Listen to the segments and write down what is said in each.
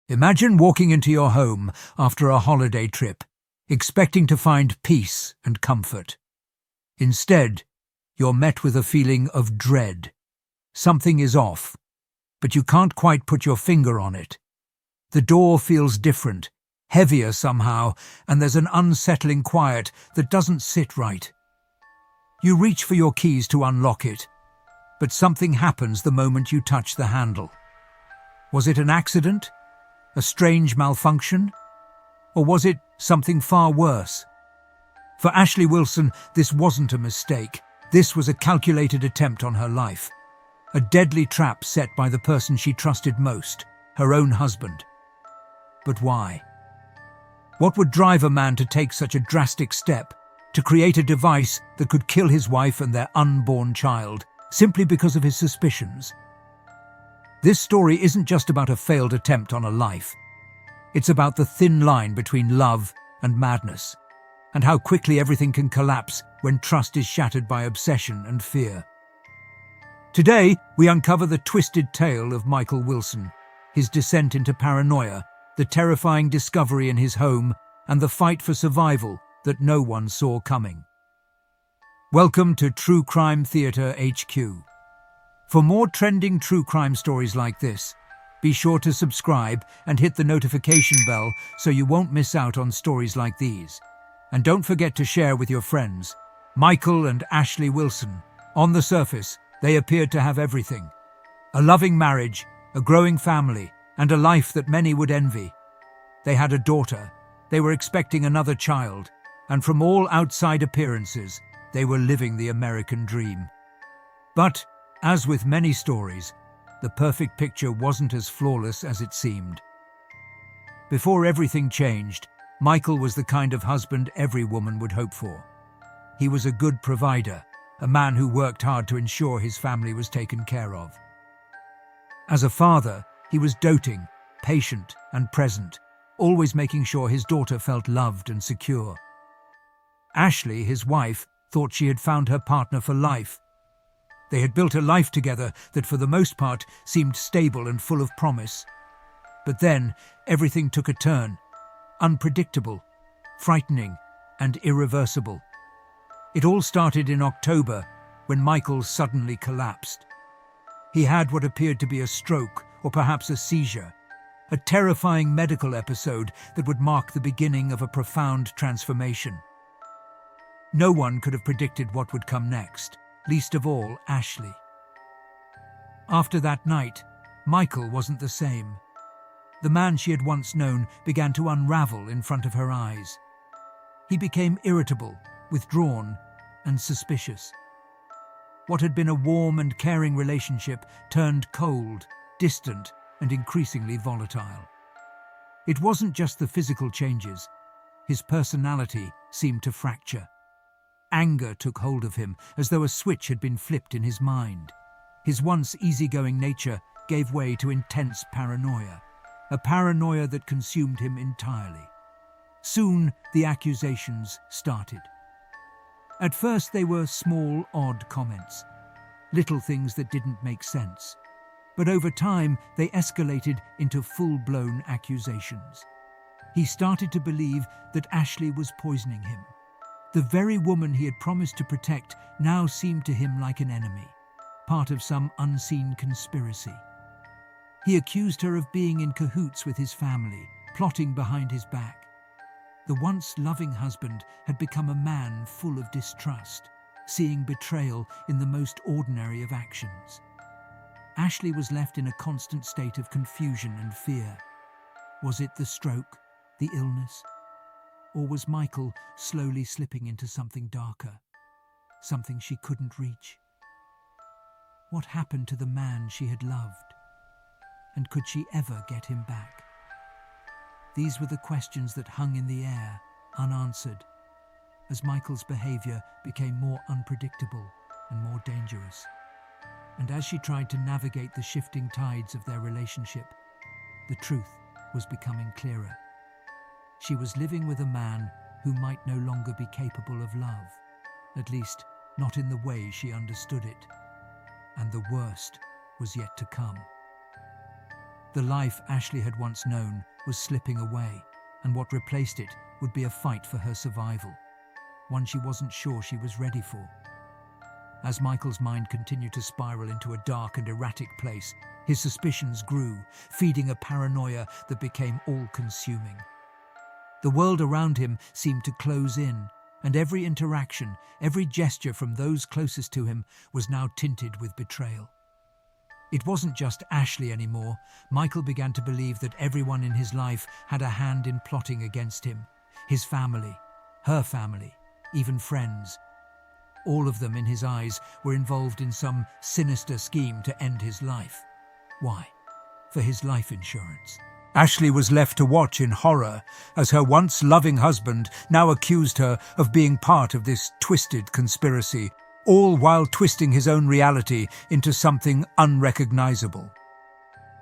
Imagine walking into your home after a holiday trip, expecting to find peace and comfort. Instead, you're met with a feeling of dread. Something is off, but you can't quite put your finger on it. The door feels different, heavier somehow, and there's an unsettling quiet that doesn't sit right. You reach for your keys to unlock it, but something happens the moment you touch the handle. Was it an accident? A strange malfunction? Or was it something far worse? For Ashley Wilson, this wasn't a mistake. This was a calculated attempt on her life. A deadly trap set by the person she trusted most, her own husband. But why? What would drive a man to take such a drastic step, to create a device that could kill his wife and their unborn child, simply because of his suspicions? This story isn't just about a failed attempt on a life. It's about the thin line between love and madness, and how quickly everything can collapse when trust is shattered by obsession and fear. Today, we uncover the twisted tale of Michael Wilson, his descent into paranoia, the terrifying discovery in his home, and the fight for survival that no one saw coming. Welcome to True Crime Theatre HQ. For more trending true crime stories like this, be sure to subscribe and hit the notification bell so you won't miss out on stories like these. And don't forget to share with your friends. Michael and Ashley Wilson. On the surface, they appeared to have everything. A loving marriage, a growing family, and a life that many would envy. They had a daughter. They were expecting another child. And from all outside appearances, they were living the American dream. But, as with many stories, the perfect picture wasn't as flawless as it seemed. Before everything changed, Michael was the kind of husband every woman would hope for. He was a good provider, a man who worked hard to ensure his family was taken care of. As a father, he was doting, patient, and present, always making sure his daughter felt loved and secure. Ashley, his wife, thought she had found her partner for life. They had built a life together that for the most part seemed stable and full of promise. But then everything took a turn, unpredictable, frightening, and irreversible. It all started in October when Michael suddenly collapsed. He had what appeared to be a stroke or perhaps a seizure, a terrifying medical episode that would mark the beginning of a profound transformation. No one could have predicted what would come next, least of all Ashley. After that night, Michael wasn't the same. The man she had once known began to unravel in front of her eyes. He became irritable, withdrawn, and suspicious. What had been a warm and caring relationship turned cold, distant, and increasingly volatile. It wasn't just the physical changes. His personality seemed to fracture. Anger took hold of him, as though a switch had been flipped in his mind. His once easygoing nature gave way to intense paranoia, a paranoia that consumed him entirely. Soon, the accusations started. At first, they were small, odd comments, little things that didn't make sense. But over time, they escalated into full-blown accusations. He started to believe that Ashley was poisoning him. The very woman he had promised to protect now seemed to him like an enemy, part of some unseen conspiracy. He accused her of being in cahoots with his family, plotting behind his back. The once loving husband had become a man full of distrust, seeing betrayal in the most ordinary of actions. Ashley was left in a constant state of confusion and fear. Was it the stroke, the illness? Or was Michael slowly slipping into something darker, something she couldn't reach? What happened to the man she had loved? And could she ever get him back? These were the questions that hung in the air, unanswered, as Michael's behavior became more unpredictable and more dangerous. And as she tried to navigate the shifting tides of their relationship, the truth was becoming clearer. She was living with a man who might no longer be capable of love, at least not in the way she understood it. And the worst was yet to come. The life Ashley had once known was slipping away, and what replaced it would be a fight for her survival, one she wasn't sure she was ready for. As Michael's mind continued to spiral into a dark and erratic place, his suspicions grew, feeding a paranoia that became all-consuming. The world around him seemed to close in, and every interaction, every gesture from those closest to him was now tinted with betrayal. It wasn't just Ashley anymore. Michael began to believe that everyone in his life had a hand in plotting against him. His family, her family, even friends. All of them, in his eyes, were involved in some sinister scheme to end his life. Why? For his life insurance. Ashley was left to watch in horror as her once loving husband now accused her of being part of this twisted conspiracy, all while twisting his own reality into something unrecognizable.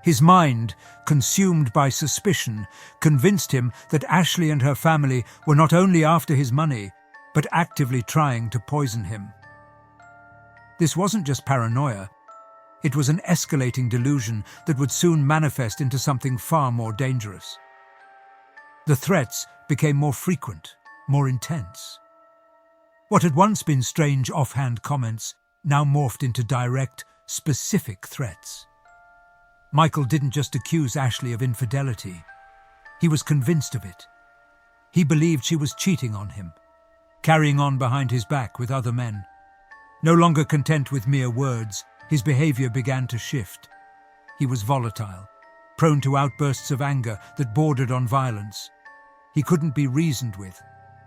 His mind, consumed by suspicion, convinced him that Ashley and her family were not only after his money, but actively trying to poison him. This wasn't just paranoia. It was an escalating delusion that would soon manifest into something far more dangerous. The threats became more frequent, more intense. What had once been strange offhand comments now morphed into direct, specific threats. Michael didn't just accuse Ashley of infidelity. He was convinced of it. He believed she was cheating on him, carrying on behind his back with other men. No longer content with mere words, his behavior began to shift. He was volatile, prone to outbursts of anger that bordered on violence. He couldn't be reasoned with,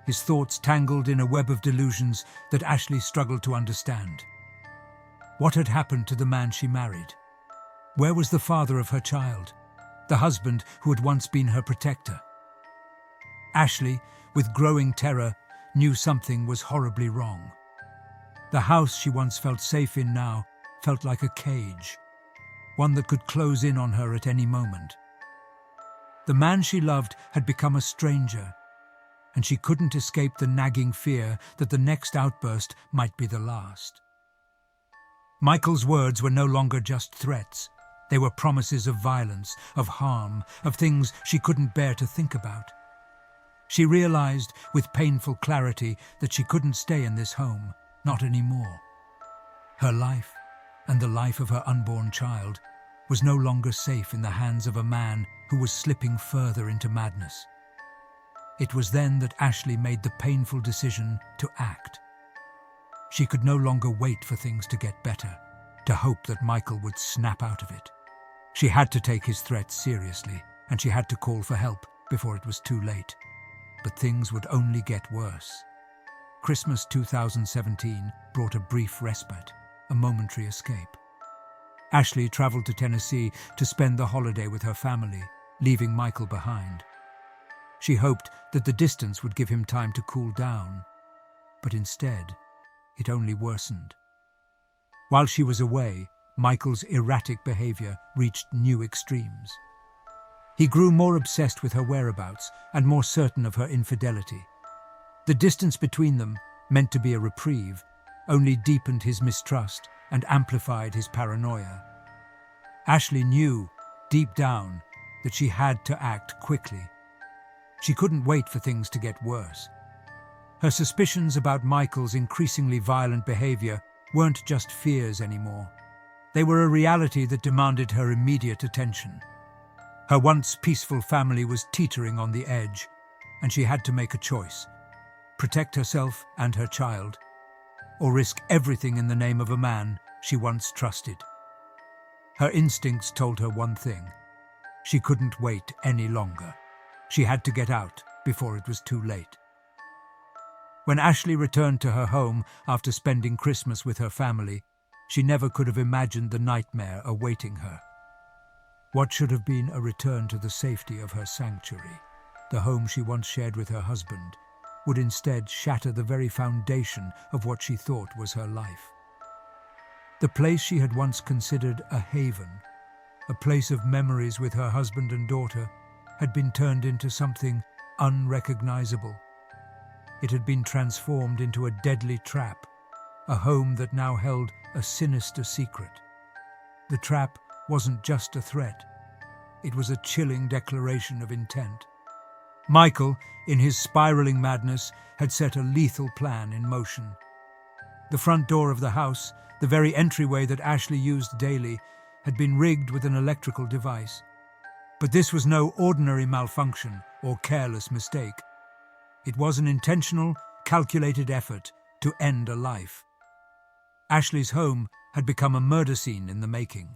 his thoughts tangled in a web of delusions that Ashley struggled to understand. What had happened to the man she married? Where was the father of her child, the husband who had once been her protector? Ashley, with growing terror, knew something was horribly wrong. The house she once felt safe in now felt like a cage, one that could close in on her at any moment. The man she loved had become a stranger, and she couldn't escape the nagging fear that the next outburst might be the last. Michael's words were no longer just threats. They were promises of violence, of harm, of things she couldn't bear to think about. She realized with painful clarity that she couldn't stay in this home, not anymore. Her life, and the life of her unborn child, was no longer safe in the hands of a man who was slipping further into madness. It was then that Ashley made the painful decision to act. She could no longer wait for things to get better, to hope that Michael would snap out of it. She had to take his threats seriously, and she had to call for help before it was too late. But things would only get worse. Christmas 2017 brought a brief respite, a momentary escape. Ashley traveled to Tennessee to spend the holiday with her family, leaving Michael behind. She hoped that the distance would give him time to cool down, but instead, it only worsened. While she was away, Michael's erratic behavior reached new extremes. He grew more obsessed with her whereabouts and more certain of her infidelity. The distance between them, meant to be a reprieve, only deepened his mistrust and amplified his paranoia. Ashley knew, deep down, that she had to act quickly. She couldn't wait for things to get worse. Her suspicions about Michael's increasingly violent behavior weren't just fears anymore. They were a reality that demanded her immediate attention. Her once peaceful family was teetering on the edge, and she had to make a choice: protect herself and her child, or risk everything in the name of a man she once trusted. Her instincts told her one thing: she couldn't wait any longer. She had to get out before it was too late. When Ashley returned to her home after spending Christmas with her family, she never could have imagined the nightmare awaiting her. What should have been a return to the safety of her sanctuary, the home she once shared with her husband, would instead shatter the very foundation of what she thought was her life. The place she had once considered a haven, a place of memories with her husband and daughter, had been turned into something unrecognizable. It had been transformed into a deadly trap, a home that now held a sinister secret. The trap wasn't just a threat. It was a chilling declaration of intent. Michael, in his spiraling madness, had set a lethal plan in motion. The front door of the house, the very entryway that Ashley used daily, had been rigged with an electrical device. But this was no ordinary malfunction or careless mistake. It was an intentional, calculated effort to end a life. Ashley's home had become a murder scene in the making.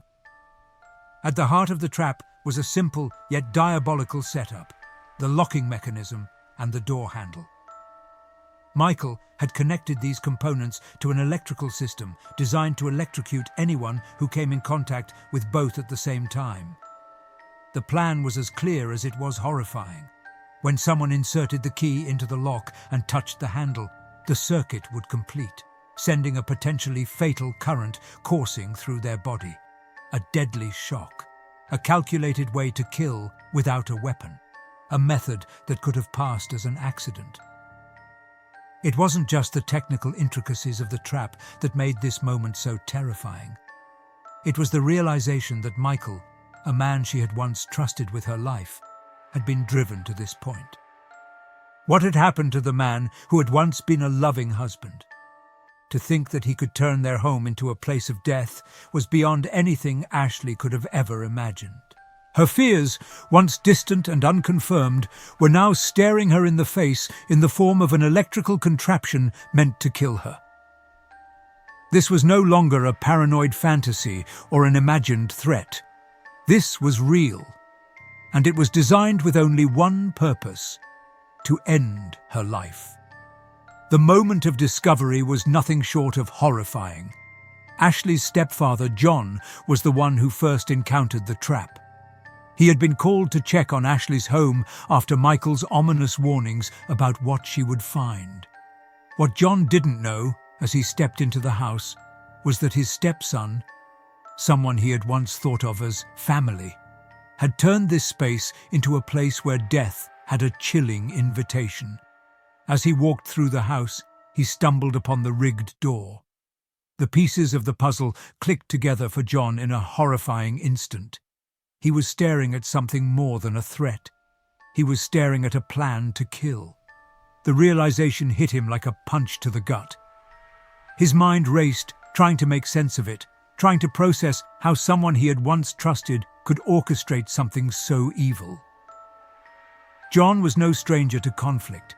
At the heart of the trap was a simple yet diabolical setup: the locking mechanism and the door handle. Michael had connected these components to an electrical system designed to electrocute anyone who came in contact with both at the same time. The plan was as clear as it was horrifying. When someone inserted the key into the lock and touched the handle, the circuit would complete, sending a potentially fatal current coursing through their body. A deadly shock. A calculated way to kill without a weapon. A method that could have passed as an accident. It wasn't just the technical intricacies of the trap that made this moment so terrifying. It was the realization that Michael, a man she had once trusted with her life, had been driven to this point. What had happened to the man who had once been a loving husband? To think that he could turn their home into a place of death was beyond anything Ashley could have ever imagined. Her fears, once distant and unconfirmed, were now staring her in the face in the form of an electrical contraption meant to kill her. This was no longer a paranoid fantasy or an imagined threat. This was real, and it was designed with only one purpose: to end her life. The moment of discovery was nothing short of horrifying. Ashley's stepfather, John, was the one who first encountered the trap. He had been called to check on Ashley's home after Michael's ominous warnings about what she would find. What John didn't know, as he stepped into the house, was that his stepson, someone he had once thought of as family, had turned this space into a place where death had a chilling invitation. As he walked through the house, he stumbled upon the rigged door. The pieces of the puzzle clicked together for John in a horrifying instant. He was staring at something more than a threat. He was staring at a plan to kill. The realization hit him like a punch to the gut. His mind raced, trying to make sense of it, trying to process how someone he had once trusted could orchestrate something so evil. John was no stranger to conflict,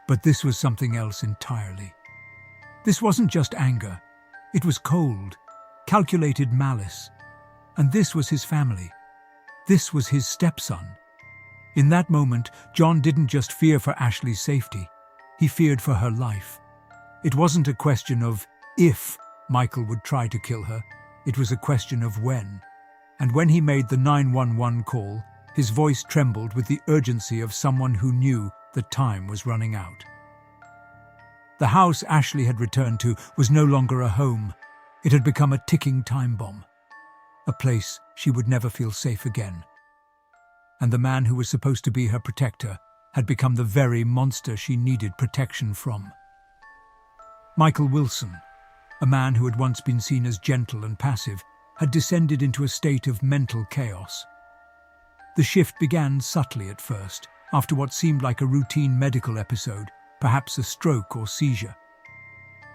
but this was something else entirely. This wasn't just anger. It was cold, calculated malice. And this was his family. This was his stepson. In that moment, John didn't just fear for Ashley's safety. He feared for her life. It wasn't a question of if Michael would try to kill her. It was a question of when. And when he made the 911 call, his voice trembled with the urgency of someone who knew that time was running out. The house Ashley had returned to was no longer a home. It had become a ticking time bomb. A place she would never feel safe again. And the man who was supposed to be her protector had become the very monster she needed protection from. Michael Wilson, a man who had once been seen as gentle and passive, had descended into a state of mental chaos. The shift began subtly at first, after what seemed like a routine medical episode, perhaps a stroke or seizure.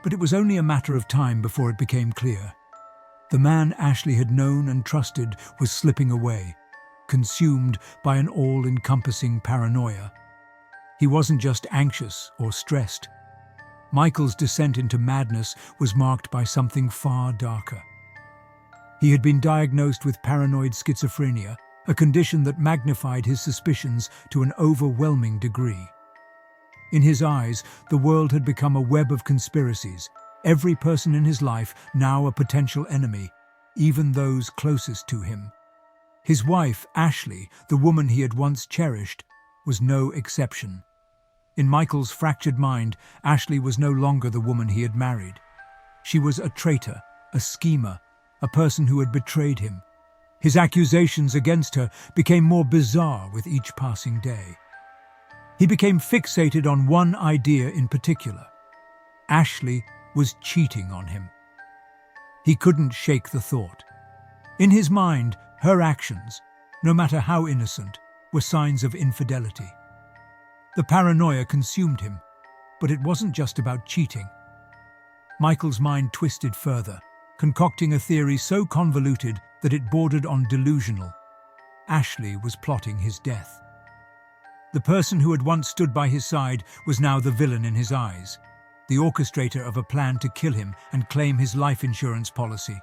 But it was only a matter of time before it became clear. The man Ashley had known and trusted was slipping away, consumed by an all-encompassing paranoia. He wasn't just anxious or stressed. Michael's descent into madness was marked by something far darker. He had been diagnosed with paranoid schizophrenia, a condition that magnified his suspicions to an overwhelming degree. In his eyes, the world had become a web of conspiracies, every person in his life now a potential enemy, even those closest to him. His wife, Ashley, the woman he had once cherished, was no exception. In Michael's fractured mind, Ashley was no longer the woman he had married. She was a traitor, a schemer, a person who had betrayed him. His accusations against her became more bizarre with each passing day. He became fixated on one idea in particular. Ashley was cheating on him. He couldn't shake the thought. In his mind, her actions, no matter how innocent, were signs of infidelity. The paranoia consumed him, but it wasn't just about cheating. Michael's mind twisted further, concocting a theory so convoluted that it bordered on delusional. Ashley was plotting his death. The person who had once stood by his side was now the villain in his eyes, the orchestrator of a plan to kill him and claim his life insurance policy.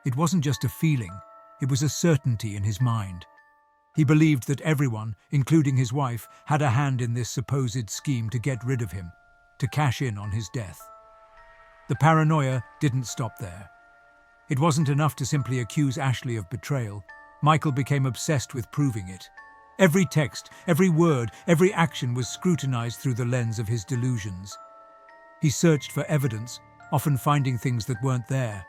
It wasn't just a feeling, it was a certainty in his mind. He believed that everyone, including his wife, had a hand in this supposed scheme to get rid of him, to cash in on his death. The paranoia didn't stop there. It wasn't enough to simply accuse Ashley of betrayal. Michael became obsessed with proving it. Every text, every word, every action was scrutinized through the lens of his delusions. He searched for evidence, often finding things that weren't there.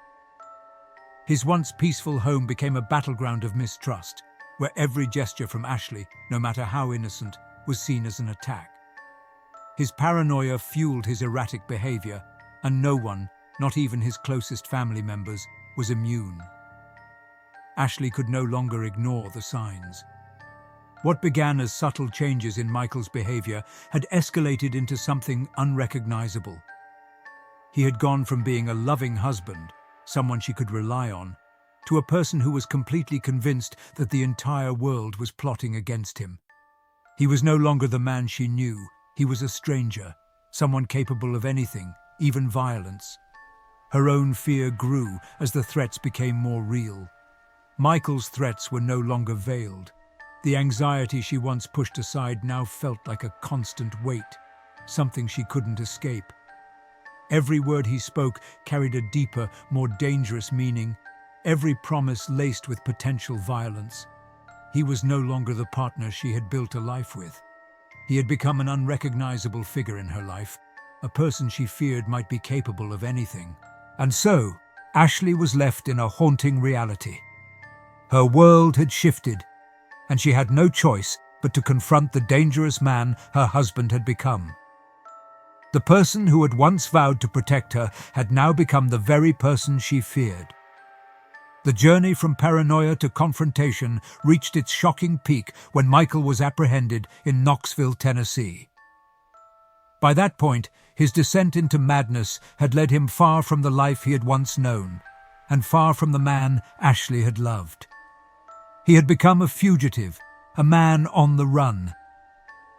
His once peaceful home became a battleground of mistrust, where every gesture from Ashley, no matter how innocent, was seen as an attack. His paranoia fueled his erratic behavior, and no one, not even his closest family members, was immune. Ashley could no longer ignore the signs. What began as subtle changes in Michael's behavior had escalated into something unrecognizable. He had gone from being a loving husband, someone she could rely on, to a person who was completely convinced that the entire world was plotting against him. He was no longer the man she knew. He was a stranger, someone capable of anything, even violence. Her own fear grew as the threats became more real. Michael's threats were no longer veiled. The anxiety she once pushed aside now felt like a constant weight, something she couldn't escape. Every word he spoke carried a deeper, more dangerous meaning, every promise laced with potential violence. He was no longer the partner she had built a life with. He had become an unrecognizable figure in her life, a person she feared might be capable of anything. And so, Ashley was left in a haunting reality. Her world had shifted, and she had no choice but to confront the dangerous man her husband had become. The person who had once vowed to protect her had now become the very person she feared. The journey from paranoia to confrontation reached its shocking peak when Michael was apprehended in Knoxville, Tennessee. By that point, his descent into madness had led him far from the life he had once known, and far from the man Ashley had loved. He had become a fugitive, a man on the run.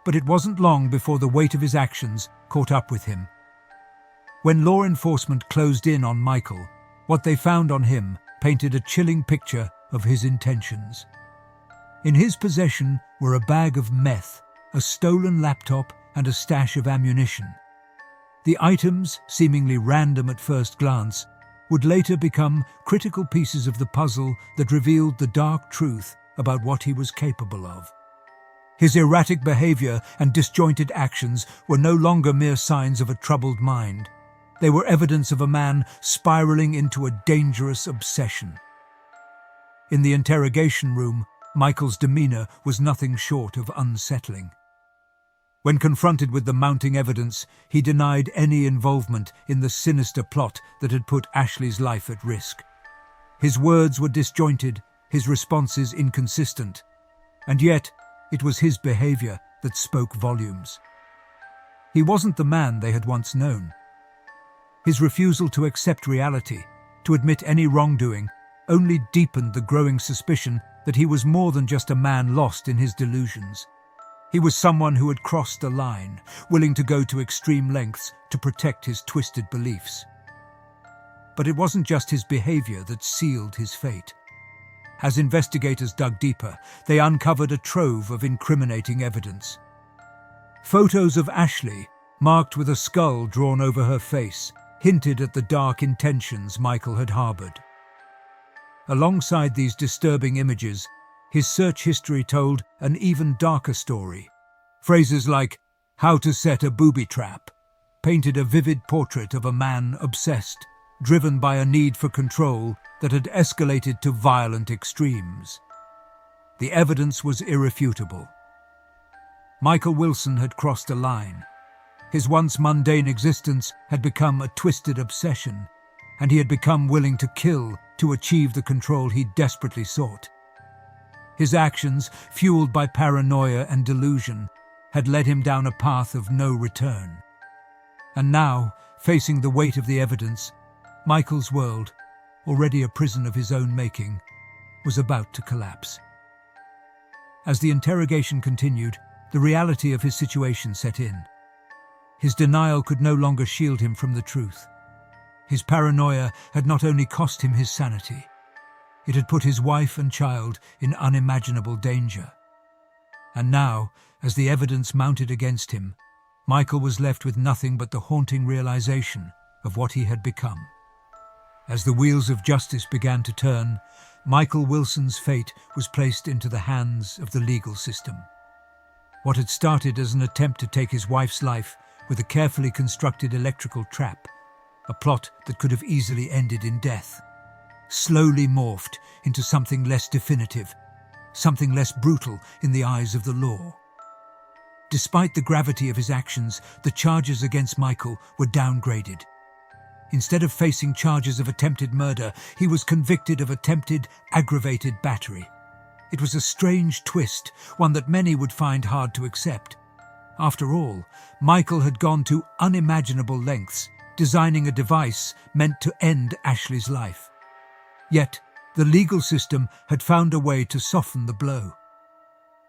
But it wasn't long before the weight of his actions caught up with him. When law enforcement closed in on Michael, what they found on him painted a chilling picture of his intentions. In his possession were a bag of meth, a stolen laptop, and a stash of ammunition. The items, seemingly random at first glance, would later become critical pieces of the puzzle that revealed the dark truth about what he was capable of. His erratic behavior and disjointed actions were no longer mere signs of a troubled mind. They were evidence of a man spiraling into a dangerous obsession. In the interrogation room, Michael's demeanor was nothing short of unsettling. When confronted with the mounting evidence, he denied any involvement in the sinister plot that had put Ashley's life at risk. His words were disjointed, his responses inconsistent, and yet it was his behavior that spoke volumes. He wasn't the man they had once known. His refusal to accept reality, to admit any wrongdoing, only deepened the growing suspicion that he was more than just a man lost in his delusions. He was someone who had crossed a line, willing to go to extreme lengths to protect his twisted beliefs. But it wasn't just his behavior that sealed his fate. As investigators dug deeper, they uncovered a trove of incriminating evidence. Photos of Ashley, marked with a skull drawn over her face, hinted at the dark intentions Michael had harbored. Alongside these disturbing images, his search history told an even darker story. Phrases like, "how to set a booby trap," painted a vivid portrait of a man obsessed, driven by a need for control that had escalated to violent extremes. The evidence was irrefutable. Michael Wilson had crossed a line. His once mundane existence had become a twisted obsession, and he had become willing to kill to achieve the control he desperately sought. His actions, fueled by paranoia and delusion, had led him down a path of no return. And now, facing the weight of the evidence, Michael's world, already a prison of his own making, was about to collapse. As the interrogation continued, the reality of his situation set in. His denial could no longer shield him from the truth. His paranoia had not only cost him his sanity, it had put his wife and child in unimaginable danger. And now, as the evidence mounted against him, Michael was left with nothing but the haunting realization of what he had become. As the wheels of justice began to turn, Michael Wilson's fate was placed into the hands of the legal system. What had started as an attempt to take his wife's life with a carefully constructed electrical trap, a plot that could have easily ended in death, slowly morphed into something less definitive, something less brutal in the eyes of the law. Despite the gravity of his actions, the charges against Michael were downgraded. Instead of facing charges of attempted murder, he was convicted of attempted aggravated battery. It was a strange twist, one that many would find hard to accept. After all, Michael had gone to unimaginable lengths, designing a device meant to end Ashley's life. Yet, the legal system had found a way to soften the blow.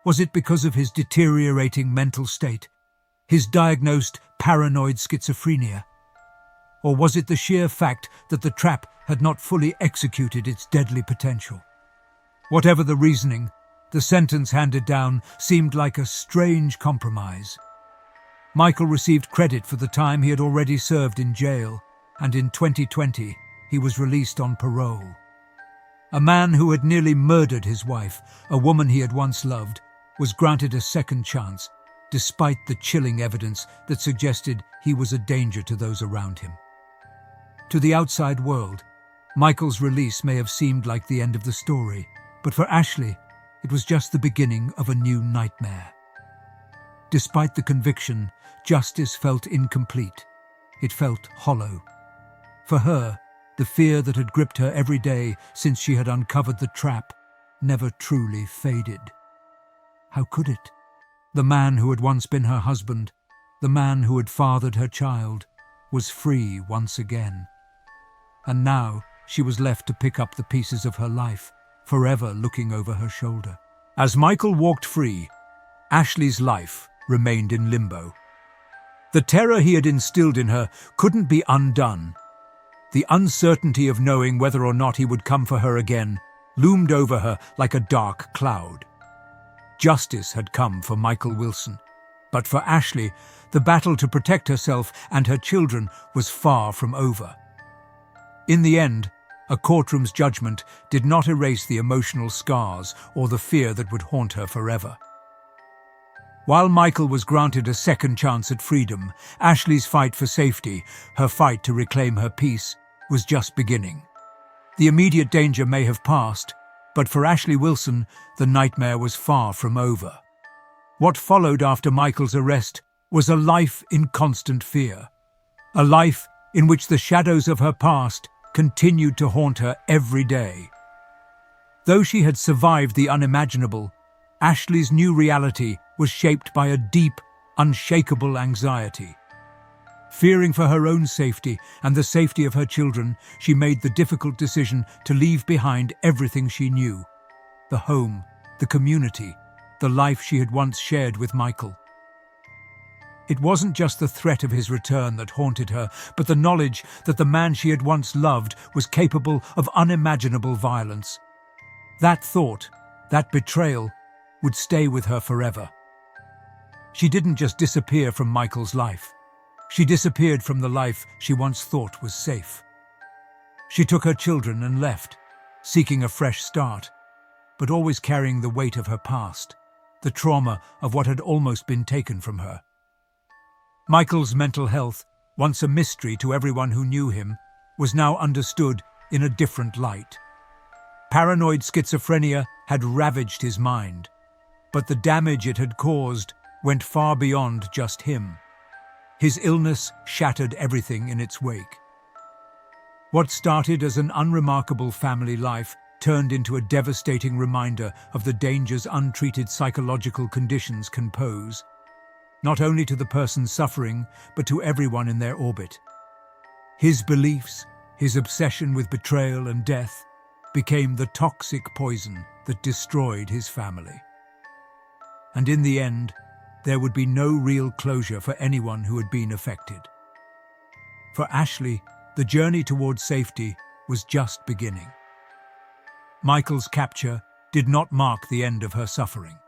Was it because of his deteriorating mental state, his diagnosed paranoid schizophrenia? Or was it the sheer fact that the trap had not fully executed its deadly potential? Whatever the reasoning, the sentence handed down seemed like a strange compromise. Michael received credit for the time he had already served in jail, and in 2020 he was released on parole. A man who had nearly murdered his wife, a woman he had once loved, was granted a second chance, despite the chilling evidence that suggested he was a danger to those around him. To the outside world, Michael's release may have seemed like the end of the story, but for Ashley, it was just the beginning of a new nightmare. Despite the conviction, justice felt incomplete. It felt hollow. For her, the fear that had gripped her every day since she had uncovered the trap never truly faded. How could it? The man who had once been her husband, the man who had fathered her child, was free once again. And now she was left to pick up the pieces of her life, forever looking over her shoulder. As Michael walked free, Ashley's life remained in limbo. The terror he had instilled in her couldn't be undone. The uncertainty of knowing whether or not he would come for her again loomed over her like a dark cloud. Justice had come for Michael Wilson, but for Ashley, the battle to protect herself and her children was far from over. In the end, a courtroom's judgment did not erase the emotional scars or the fear that would haunt her forever. While Michael was granted a second chance at freedom, Ashley's fight for safety, her fight to reclaim her peace, was just beginning. The immediate danger may have passed, but for Ashley Wilson, the nightmare was far from over. What followed after Michael's arrest was a life in constant fear, a life in which the shadows of her past continued to haunt her every day. Though she had survived the unimaginable, Ashley's new reality was shaped by a deep, unshakable anxiety. Fearing for her own safety and the safety of her children, she made the difficult decision to leave behind everything she knew: the home, the community, the life she had once shared with Michael. It wasn't just the threat of his return that haunted her, but the knowledge that the man she had once loved was capable of unimaginable violence. That thought, that betrayal, would stay with her forever. She didn't just disappear from Michael's life. She disappeared from the life she once thought was safe. She took her children and left, seeking a fresh start, but always carrying the weight of her past, the trauma of what had almost been taken from her. Michael's mental health, once a mystery to everyone who knew him, was now understood in a different light. Paranoid schizophrenia had ravaged his mind, but the damage it had caused went far beyond just him. His illness shattered everything in its wake. What started as an unremarkable family life turned into a devastating reminder of the dangers untreated psychological conditions can pose, not only to the person suffering, but to everyone in their orbit. His beliefs, his obsession with betrayal and death, became the toxic poison that destroyed his family. And in the end, there would be no real closure for anyone who had been affected. For Ashley, the journey towards safety was just beginning. Michael's capture did not mark the end of her suffering.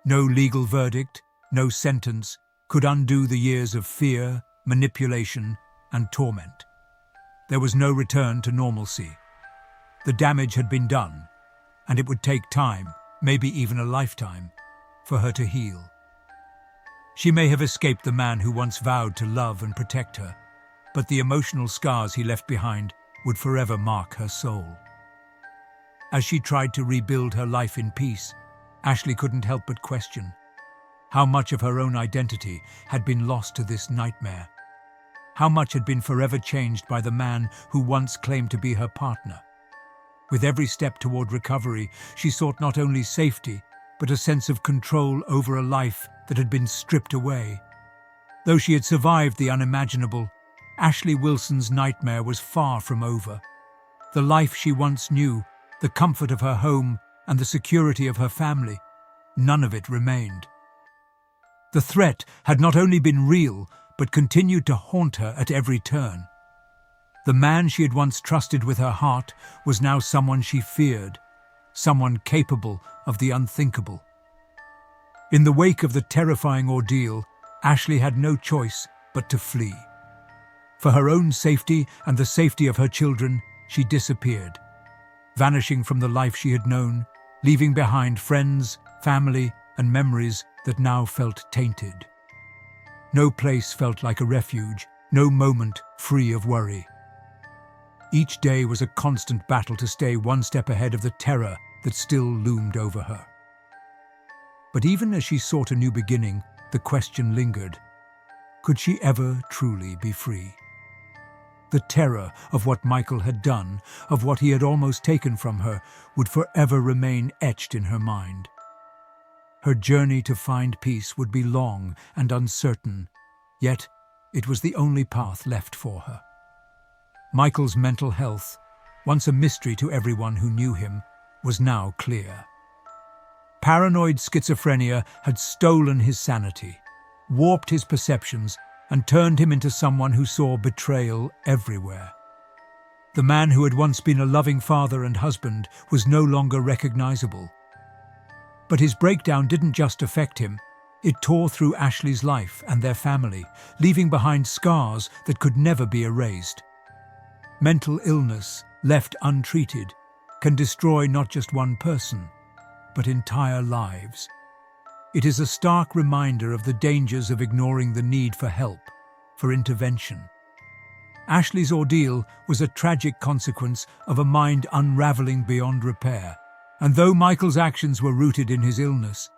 No legal verdict, no sentence could undo the years of fear, manipulation, and torment. There was no return to normalcy. The damage had been done, and it would take time, maybe even a lifetime, for her to heal. She may have escaped the man who once vowed to love and protect her, but the emotional scars he left behind would forever mark her soul. As she tried to rebuild her life in peace, Ashley couldn't help but question how much of her own identity had been lost to this nightmare. How much had been forever changed by the man who once claimed to be her partner. With every step toward recovery, she sought not only safety, but a sense of control over a life that had been stripped away. Though she had survived the unimaginable, Ashley Wilson's nightmare was far from over. The life she once knew, the comfort of her home, and the security of her family, none of it remained. The threat had not only been real, but continued to haunt her at every turn. The man she had once trusted with her heart was now someone she feared, someone capable of the unthinkable. In the wake of the terrifying ordeal, Ashley had no choice but to flee. For her own safety and the safety of her children, she disappeared, vanishing from the life she had known, leaving behind friends, family, and memories that now felt tainted. No place felt like a refuge, no moment free of worry. Each day was a constant battle to stay one step ahead of the terror that still loomed over her. But even as she sought a new beginning, the question lingered: could she ever truly be free? The terror of what Michael had done, of what he had almost taken from her, would forever remain etched in her mind. Her journey to find peace would be long and uncertain, yet it was the only path left for her. Michael's mental health, once a mystery to everyone who knew him, was now clear. Paranoid schizophrenia had stolen his sanity, warped his perceptions, and turned him into someone who saw betrayal everywhere. The man who had once been a loving father and husband was no longer recognizable. But his breakdown didn't just affect him, it tore through Ashley's life and their family, leaving behind scars that could never be erased. Mental illness, left untreated, can destroy not just one person, but entire lives. It is a stark reminder of the dangers of ignoring the need for help, for intervention. Ashley's ordeal was a tragic consequence of a mind unraveling beyond repair, and though Michael's actions were rooted in his illness,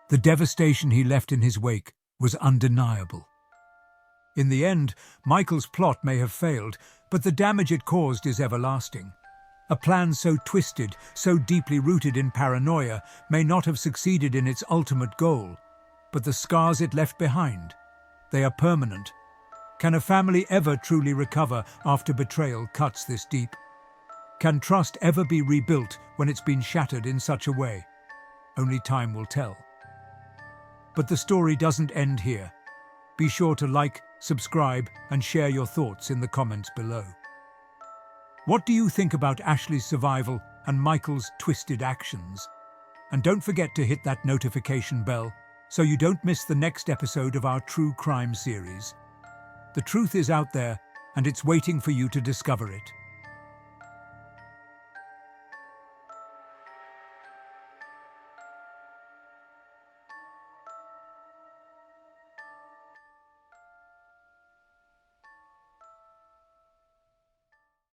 the devastation he left in his wake was undeniable. In the end, Michael's plot may have failed, but the damage it caused is everlasting. A plan so twisted, so deeply rooted in paranoia, may not have succeeded in its ultimate goal, but the scars it left behind, they are permanent. Can a family ever truly recover after betrayal cuts this deep? Can trust ever be rebuilt when it's been shattered in such a way? Only time will tell. But the story doesn't end here. Be sure to like, subscribe, and share your thoughts in the comments below. What do you think about Ashley's survival and Michael's twisted actions? And don't forget to hit that notification bell so you don't miss the next episode of our true crime series. The truth is out there, and it's waiting for you to discover it.